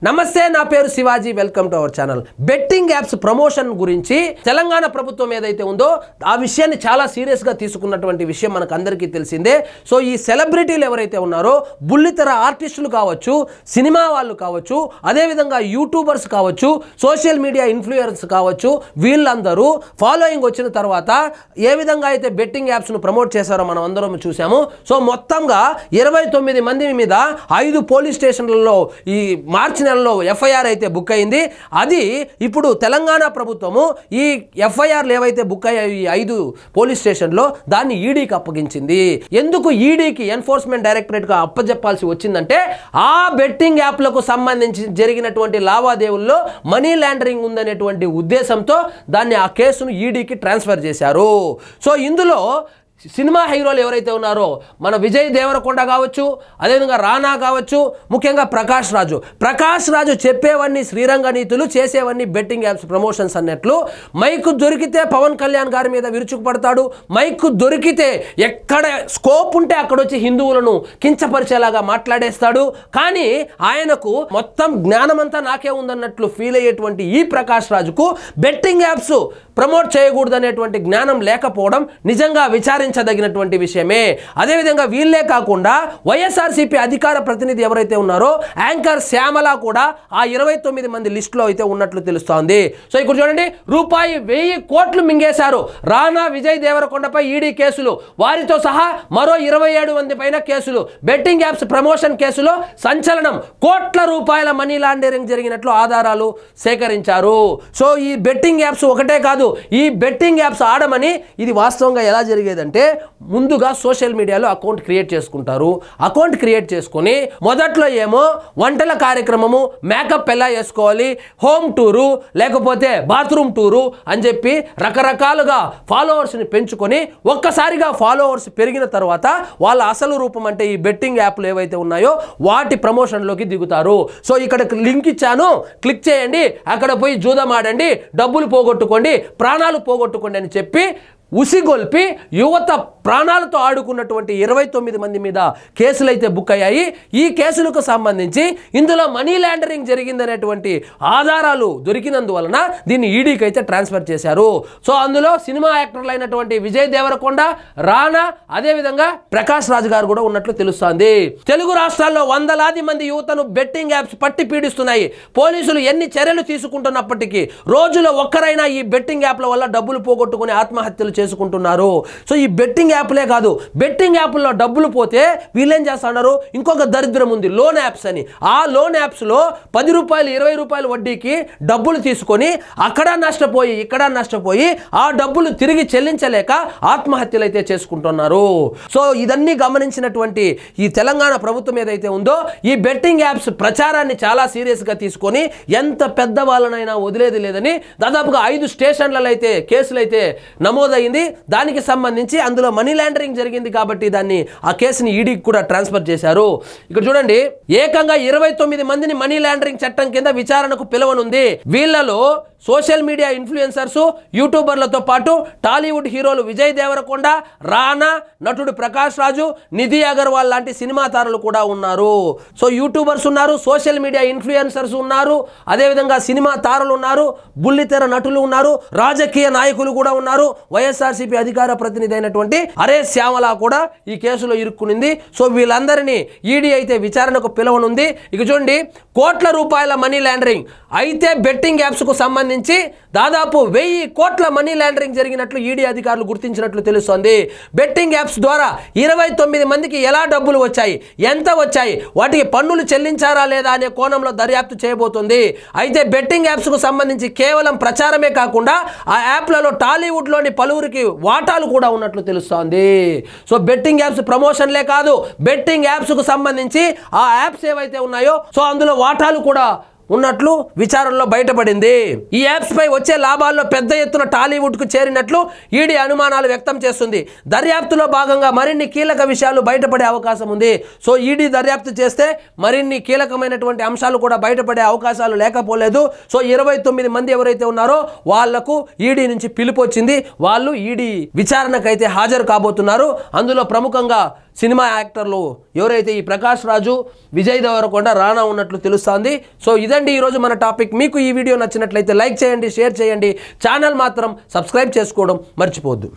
నమస్తే, నా పేరు Shivaji. Welcome to our channel. Betting apps promotion గురించి తెలంగాణ ప్రభుత్వం ఏదైతే ఉందో ఆ విషయాన్ని చాలా సీరియస్గా తీసుకున్నటువంటి విషయం మనకు అందరికీ తెలిసిందే. సో ఈ సెలబ్రిటీలు ఎవరైతే ఉన్నారో, బుల్లితెర ఆర్టిస్టులు కావచ్చు, సినిమా వాళ్ళు కావచ్చు, అదేవిధంగా యూట్యూబర్స్ కావచ్చు, సోషల్ మీడియా ఇన్ఫ్లుయెన్స్ కావచ్చు, వీళ్ళందరూ ఫాలోయింగ్ వచ్చిన తర్వాత ఏ విధంగా అయితే బెట్టింగ్ యాప్స్ను ప్రమోట్ చేశారో మనం అందరం చూసాము. సో మొత్తంగా 29 మంది మీద 5 పోలీస్ స్టేషన్లలో ఈ మార్చి నెలలో ఎఫ్ఐఆర్ అయితే బుక్ అయింది. అది ఇప్పుడు తెలంగాణ ప్రభుత్వము ఈ ఎఫ్ఐఆర్లు ఏవైతే బుక్ అయ్యాయి 5 పోలీస్ స్టేషన్లో దాన్ని ఈడీకి అప్పగించింది. ఎందుకు ఈడీకి, ఎన్ఫోర్స్మెంట్ డైరెక్టరేట్గా అప్పచెప్పాల్సి వచ్చిందంటే, ఆ బెట్టింగ్ యాప్లకు సంబంధించి జరిగినటువంటి లావాదేవీల్లో మనీ లాండరింగ్ ఉందనేటువంటి ఉద్దేశంతో దాన్ని ఆ కేసును ఈడీకి ట్రాన్స్ఫర్ చేశారు. సో ఇందులో సినిమా హీరోలు ఎవరైతే ఉన్నారో, మన విజయ్ దేవరకొండ కావచ్చు, అదేవిధంగా రానా కావచ్చు, ముఖ్యంగా ప్రకాష్ రాజు చెప్పేవన్నీ శ్రీరంగ నీతులు, చేసేవన్నీ బెట్టింగ్ యాప్స్ ప్రమోషన్స్ అన్నట్లు. మైకు దొరికితే పవన్ కళ్యాణ్ గారి మీద విరుచుకుపడతాడు. మైకు దొరికితే ఎక్కడ స్కోప్ ఉంటే అక్కడ వచ్చి హిందువులను కించపరిచేలాగా మాట్లాడేస్తాడు. కానీ ఆయనకు మొత్తం జ్ఞానమంతా నాకే ఉందన్నట్లు ఫీల్ అయ్యేటువంటి ఈ ప్రకాష్ రాజుకు బెట్టింగ్ యాప్స్ ప్రమోట్ చేయకూడదనేటువంటి జ్ఞానం లేకపోవడం నిజంగా విచారించదగినటువంటి విషయమే. అదేవిధంగా వీళ్ళే కాకుండా వైఎస్ఆర్సీపీ అధికార ప్రతినిధి ఎవరైతే ఉన్నారో యాంకర్ శ్యామల కూడా ఆ 29 మంది లిస్టులో అయితే ఉన్నట్లు తెలుస్తోంది. సో ఇక్కడ చూడండి, ₹1000 కోట్లు మింగేశారు. రానా, విజయ్ దేవరకొండపై ఈడీ కేసులు, వారితో సహా మరో 27 మంది పైన కేసులు. బెట్టింగ్ యాప్స్ ప్రమోషన్ కేసులో సంచలనం, కోట్ల రూపాయల మనీ లాండరింగ్ జరిగినట్లు ఆధారాలు సేకరించారు. సో ఈ బెట్టింగ్ యాప్స్ ఒకటే కాదు, ఈ బెట్టింగ్ యాప్స్ ఆడమని ఇది వాస్తవంగా ఎలా జరిగేదంటే, ముందుగా సోషల్ మీడియాలో అకౌంట్ క్రియేట్ చేసుకుంటారు. అకౌంట్ క్రియేట్ చేసుకుని మొదట్లో ఏమో వంటల కార్యక్రమము, మేకప్ ఎలా వేసుకోవాలి, హోమ్ టూరు, లేకపోతే బాత్రూమ్ టూరు అని చెప్పి రకరకాలుగా ఫాలోవర్స్ని పెంచుకొని ఒక్కసారిగా ఫాలోవర్స్ పెరిగిన తర్వాత వాళ్ళ అసలు రూపం అంటే ఈ బెట్టింగ్ యాప్లు ఏవైతే ఉన్నాయో వాటి ప్రమోషన్లోకి దిగుతారు. సో ఇక్కడ లింక్ ఇచ్చాను, క్లిక్ చేయండి, అక్కడ పోయి జూదం ఆడండి, డబ్బులు పోగొట్టుకోండి, ప్రాణాలు పోగొట్టుకోండి అని చెప్పి ఉసిగొల్పి యువత ప్రాణాలతో ఆడుకున్నటువంటి 29 మంది మీద కేసులు అయితే బుక్ అయ్యాయి. ఈ కేసులకు సంబంధించి ఇందులో మనీ లాండరింగ్ జరిగిందనేటువంటి ఆధారాలు దొరికినందువలన దీన్ని ఈడీకి అయితే ట్రాన్స్ఫర్ చేశారు. సో అందులో సినిమా యాక్టర్లు అయినటువంటి విజయ్ దేవరకొండ, రానా, అదేవిధంగా ప్రకాష్ రాజ్ గారు కూడా ఉన్నట్లు తెలుస్తోంది. తెలుగు రాష్ట్రాల్లో వందలాది మంది యువతను బెట్టింగ్ యాప్స్ పట్టి పీడిస్తున్నాయి. పోలీసులు ఎన్ని చర్యలు తీసుకుంటున్నప్పటికీ రోజులో ఒక్కరైనా ఈ బెట్టింగ్ యాప్ల వల్ల డబ్బులు పోగొట్టుకుని ఆత్మహత్యలు చేసుకుంటున్నారు. సో ఈ బెట్టింగ్ యాప్లే కాదు, బెట్టింగ్ యాప్లో డబ్బులు పోతే వీళ్ళేం చేస్తున్నారు, ఇంకొక దరిద్రం ఉంది, లోన్ యాప్స్ అని. ఆ లోన్ యాప్స్లో ₹10, ₹20 వడ్డీకి డబ్బులు తీసుకొని అక్కడ నష్టపోయి ఇక్కడ నష్టపోయి ఆ డబ్బులు తిరిగి చెల్లించలేక ఆత్మహత్యలు అయితే చేసుకుంటున్నారు. సో ఇదన్నీ గమనించినటువంటి ఈ తెలంగాణ ప్రభుత్వం ఏదైతే ఉందో, ఈ బెట్టింగ్ యాప్స్ ప్రచారాన్ని చాలా సీరియస్గా తీసుకొని ఎంత పెద్ద వాళ్ళనైనా వదిలేది లేదని దాదాపుగా 5 స్టేషన్లలో అయితే కేసులు అయితే నమోదయ్యింది. దానికి సంబంధించి అందులో మనీ లాండరింగ్ జరిగింది కాబట్టి దాన్ని ఆ కేసుని ఈడీకి కూడా ట్రాన్స్ఫర్ చేశారు. ఇక్కడ చూడండి, ఏకంగా 29 మందిని మనీ లాండరింగ్ చట్టం కింద విచారణకు పిలువనుంది. వీళ్ళలో సోషల్ మీడియా ఇన్ఫ్లుయెన్సర్స్, యూట్యూబర్లతో పాటు టాలీవుడ్ హీరోలు విజయ్ దేవరకొండ, రానా, నటుడు ప్రకాష్ రాజు, నిధి అగర్వాల్ లాంటి సినిమా తారలు కూడా ఉన్నారు. సో యూట్యూబర్స్ ఉన్నారు, సోషల్ మీడియా ఇన్ఫ్లుయెన్సర్స్ ఉన్నారు, అదేవిధంగా సినిమా తారలు ఉన్నారు, బుల్లితెర నటులు ఉన్నారు, రాజకీయ నాయకులు కూడా ఉన్నారు. వైఎస్ఆర్సీపీ అధికార ప్రతినిధి అయినటువంటి అరేస్ శ్యామల కూడా ఈ కేసులో ఇరుక్కునింది. సో వీళ్ళందరినీ ఈడీ అయితే విచారణకు పిలవనుంది. ఇక చూడండి, కోట్ల రూపాయల మనీ లాండరింగ్ అయితే బెట్టింగ్ యాప్స్ కు సంబంధించి దాదాపు 1000 కోట్ల మనీ లాండరింగ్ జరిగినట్లు ఈడీ అధికారులు గుర్తించినట్లు తెలుస్తోంది. బెట్టింగ్ యాప్స్ ద్వారా 29 మందికి ఎలా డబ్బులు వచ్చాయి, ఎంత వచ్చాయి, వాటికి పన్నులు చెల్లించారా లేదా అనే కోణంలో దర్యాప్తు చేయబోతుంది. అయితే బెట్టింగ్ యాప్స్ కు సంబంధించి కేవలం ప్రచారమే కాకుండా ఆ యాప్లలో టాలీవుడ్లోని పలువురికి వాటాలు కూడా ఉన్నట్లు తెలుస్తోంది. సో బెట్టింగ్ యాప్స్ ప్రమోషన్లే కాదు, బెట్టింగ్ యాప్స్ కు సంబంధించి ఆ యాప్స్ ఏవైతే ఉన్నాయో సో అందులో వాటాలు కూడా ఉన్నట్లు విచారణలో బయటపడింది. ఈ యాప్స్ పై వచ్చే లాభాల్లో పెద్ద ఎత్తున టాలీవుడ్ కు చేరినట్లు ఈడీ అనుమానాలు వ్యక్తం చేస్తుంది. దర్యాప్తులో భాగంగా మరిన్ని కీలక విషయాలు బయటపడే అవకాశం ఉంది. సో ఈడీ దర్యాప్తు చేస్తే మరిన్ని కీలకమైనటువంటి అంశాలు కూడా బయటపడే అవకాశాలు లేకపోలేదు. సో 29 మంది ఎవరైతే ఉన్నారో వాళ్లకు ఈడీ నుంచి పిలుపు వచ్చింది. వాళ్ళు ఈడీ విచారణకైతే హాజరు కాబోతున్నారు. అందులో ప్రముఖంగా సినిమా యాక్టర్లు ఎవరైతే ఈ ప్రకాష్ రాజు, విజయ్ దేవరకొండ, రానా ఉన్నట్లు తెలుస్తోంది. సో ఇదండి ఈరోజు మన టాపిక్. మీకు ఈ వీడియో నచ్చినట్లయితే లైక్ చేయండి, షేర్ చేయండి, ఛానల్ మాత్రం సబ్స్క్రైబ్ చేసుకోవడం మర్చిపోవద్దు.